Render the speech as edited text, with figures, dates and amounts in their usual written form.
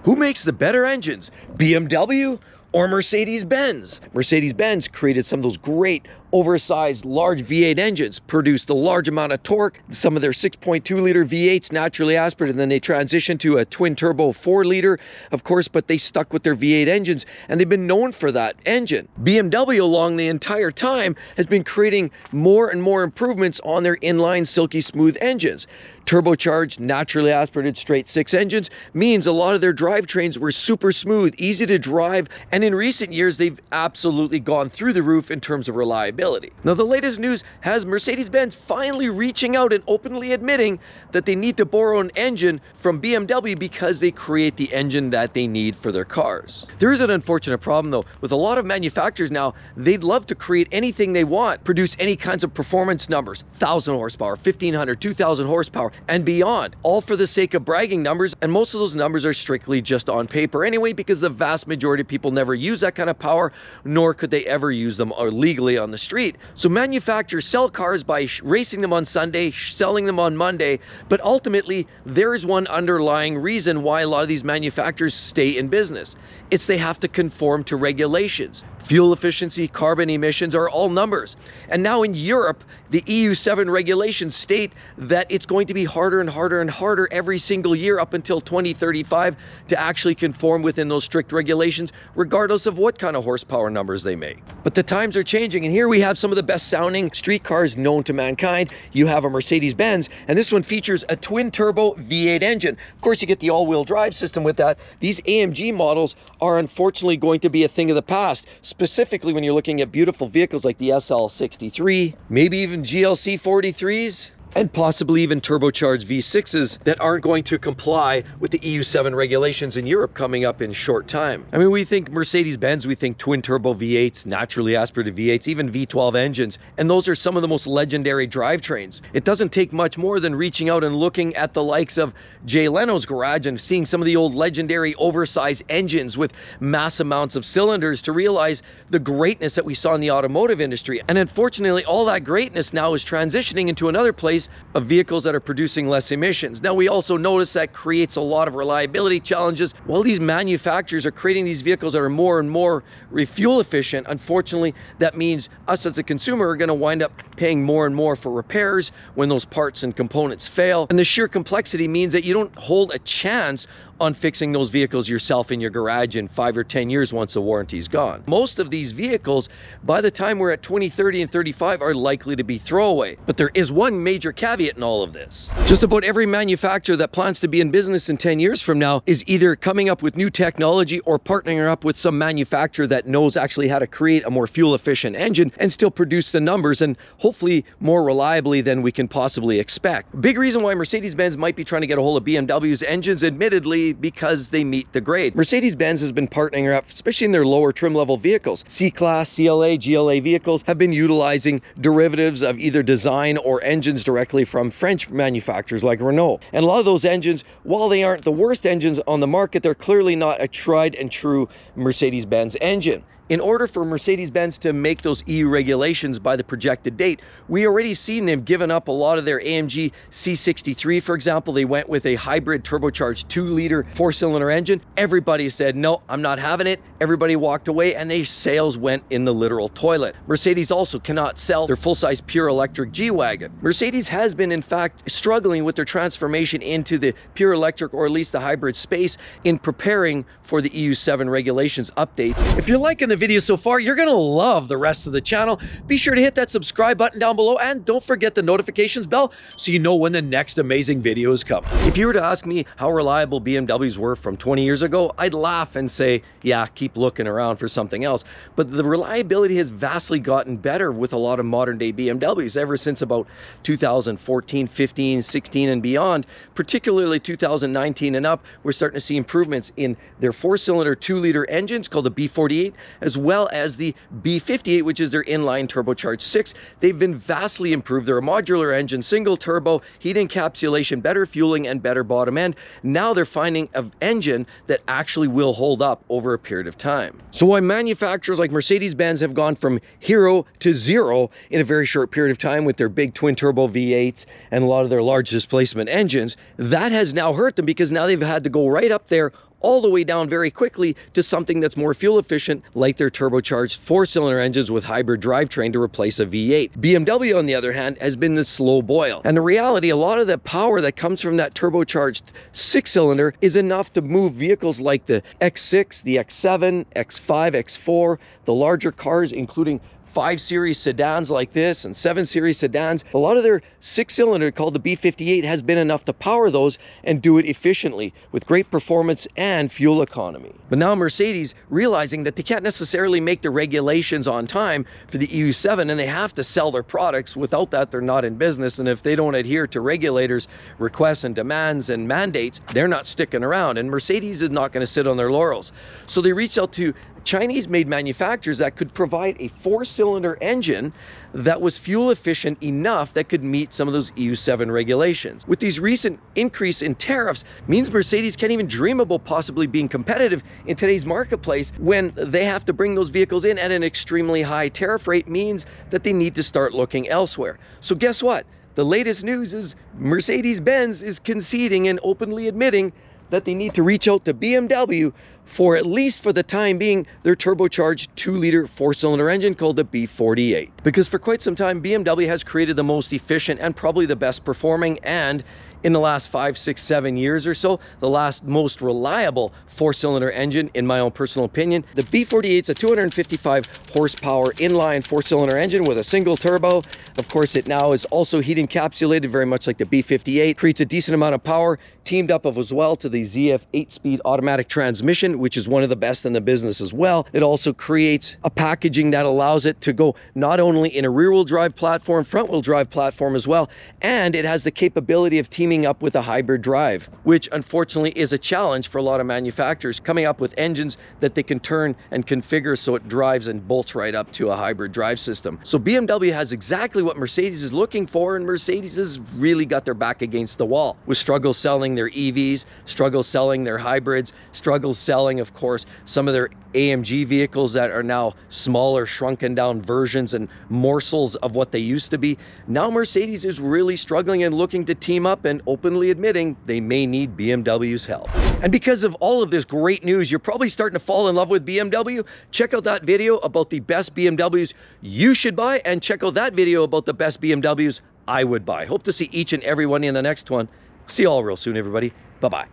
Who makes the better engines, BMW or Mercedes-Benz? Mercedes-Benz created some of those great oversized large V8 engines, produced a large amount of torque, some of their 6.2 liter V8s naturally aspirated, and then they transitioned to a twin turbo 4 liter, of course, but they stuck with their V8 engines and they've been known for that engine. BMW along the entire time has been creating more and more improvements on their inline silky smooth engines. Turbocharged, naturally aspirated straight six engines means a lot of their drivetrains were super smooth, easy to drive, and in recent years they've absolutely gone through the roof in terms of reliability. Now the latest news has Mercedes-Benz finally reaching out and openly admitting that they need to borrow an engine from BMW because they create the engine that they need for their cars. There is an unfortunate problem though, with a lot of manufacturers now, they'd love to create anything they want, produce any kinds of performance numbers, 1,000 horsepower, 1,500, 2,000 horsepower, and beyond, all for the sake of bragging numbers, and most of those numbers are strictly just on paper anyway, because the vast majority of people never use that kind of power, nor could they ever use them legally on the street. So manufacturers sell cars by racing them on Sunday, selling them on Monday, but ultimately there is one underlying reason why a lot of these manufacturers stay in business. It's they have to conform to regulations. Fuel efficiency, carbon emissions are all numbers. And now in Europe, the EU7 regulations state that it's going to be harder and harder and harder every single year up until 2035 to actually conform within those strict regulations, regardless of what kind of horsepower numbers they make. But the times are changing, and here we have some of the best sounding street cars known to mankind. You have a Mercedes-Benz, and this one features a twin turbo V8 engine. Of course, you get the all-wheel drive system with that. These AMG models are unfortunately going to be a thing of the past, specifically when you're looking at beautiful vehicles like the SL63, maybe even GLC 43s, and possibly even turbocharged V6s that aren't going to comply with the EU7 regulations in Europe coming up in short time. I mean, we think Mercedes-Benz, we think twin turbo V8s, naturally aspirated V8s, even V12 engines, and those are some of the most legendary drivetrains. It doesn't take much more than reaching out and looking at the likes of Jay Leno's garage and seeing some of the old legendary oversized engines with mass amounts of cylinders to realize the greatness that we saw in the automotive industry. And unfortunately, all that greatness now is transitioning into another place of vehicles that are producing less emissions. Now, we also notice that creates a lot of reliability challenges. While these manufacturers are creating these vehicles that are more and more fuel efficient, unfortunately, that means us as a consumer are going to wind up paying more and more for repairs when those parts and components fail. And the sheer complexity means that you don't hold a chance on fixing those vehicles yourself in your garage in 5 or 10 years once the warranty is gone. Most of these vehicles, by the time we're at 20, 30, and 35, are likely to be throwaway. But there is one major caveat in all of this. Just about every manufacturer that plans to be in business in 10 years from now is either coming up with new technology or partnering up with some manufacturer that knows actually how to create a more fuel efficient engine and still produce the numbers, and hopefully more reliably than we can possibly expect. Big reason why Mercedes-Benz might be trying to get a hold of BMW's engines, admittedly, because they meet the grade. Mercedes-Benz has been partnering up, especially in their lower trim level vehicles. C-Class, CLA, GLA vehicles have been utilizing derivatives of either design or engines directly from French manufacturers like Renault. And a lot of those engines, while they aren't the worst engines on the market, they're clearly not a tried and true Mercedes-Benz engine. In order for Mercedes-Benz to make those EU regulations by the projected date, we already seen them giving up a lot of their AMG C63, for example. They went with a hybrid turbocharged 2-liter 4-cylinder engine. Everybody said, no, I'm not having it. Everybody walked away and their sales went in the literal toilet. Mercedes also cannot sell their full-size pure electric G-Wagon. Mercedes has been, in fact, struggling with their transformation into the pure electric, or at least the hybrid space, in preparing for the EU7 regulations updates. If you're liking the video so far, you're gonna love the rest of the channel. Be sure to hit that subscribe button down below, and don't forget the notifications bell so you know when the next amazing videos come. If you were to ask me how reliable BMWs were from 20 years ago, I'd laugh and say, yeah, keep looking around for something else. But the reliability has vastly gotten better with a lot of modern day BMWs ever since about 2014, 15, 16 and beyond. Particularly 2019 and up, we're starting to see improvements in their 4-cylinder 2-liter engines called the B48, as well as the B58, which is their inline turbocharged 6. They've been vastly improved. They're a modular engine, single turbo, heat encapsulation, better fueling, and better bottom end. Now they're finding an engine that actually will hold up over a period of time. So why manufacturers like Mercedes-Benz have gone from hero to zero in a very short period of time with their big twin turbo V8s and a lot of their large displacement engines, that has now hurt them, because now they've had to go right up there all the way down very quickly to something that's more fuel efficient, like their turbocharged 4-cylinder engines with hybrid drivetrain to replace a V8. BMW, on the other hand, has been the slow boil. And in reality, a lot of the power that comes from that turbocharged 6-cylinder is enough to move vehicles like the X6, the X7, X5, X4, the larger cars, including 5 Series sedans like this and 7 Series sedans. A lot of their 6-cylinder called the B58 has been enough to power those and do it efficiently with great performance and fuel economy. But now Mercedes, realizing that they can't necessarily make the regulations on time for the EU7 and they have to sell their products. Without that, they're not in business. And if they don't adhere to regulators' requests and demands and mandates, they're not sticking around. And Mercedes is not going to sit on their laurels. So they reached out to Chinese-made manufacturers that could provide a 4-cylinder engine that was fuel efficient enough that could meet some of those EU7 regulations. With these recent increase in tariffs, means Mercedes can't even dream about possibly being competitive in today's marketplace when they have to bring those vehicles in at an extremely high tariff rate, means that they need to start looking elsewhere. So guess what? The latest news is Mercedes-Benz is conceding and openly admitting that they need to reach out to BMW for, at least for the time being, their turbocharged 2-liter 4-cylinder engine called the B48. Because for quite some time, BMW has created the most efficient and probably the best performing, and in the last 5, 6, 7 years or so, the last most reliable 4-cylinder engine, in my own personal opinion. The B48 is a 255 horsepower inline 4-cylinder engine with a single turbo. Of course, it now is also heat encapsulated, very much like the B58. Creates a decent amount of power, teamed up as well to the ZF 8-speed automatic transmission, which is one of the best in the business as well. It also creates a packaging that allows it to go not only in a rear-wheel drive platform, front-wheel drive platform as well, and it has the capability of teaming up with a hybrid drive, which unfortunately is a challenge for a lot of manufacturers, coming up with engines that they can turn and configure so it drives and bolts right up to a hybrid drive system. So BMW has exactly what Mercedes is looking for, and Mercedes has really got their back against the wall, with struggles selling their EVs, struggles selling their hybrids, struggles selling, of course, some of their AMG vehicles that are now smaller, shrunken down versions and morsels of what they used to be. Now Mercedes is really struggling and looking to team up and openly admitting they may need BMW's help. And because of all of this great news, you're probably starting to fall in love with BMW. Check out that video about the best BMWs you should buy, and check out that video about the best BMWs I would buy. Hope to see each and every one in the next one. See you all real soon, everybody. Bye-bye.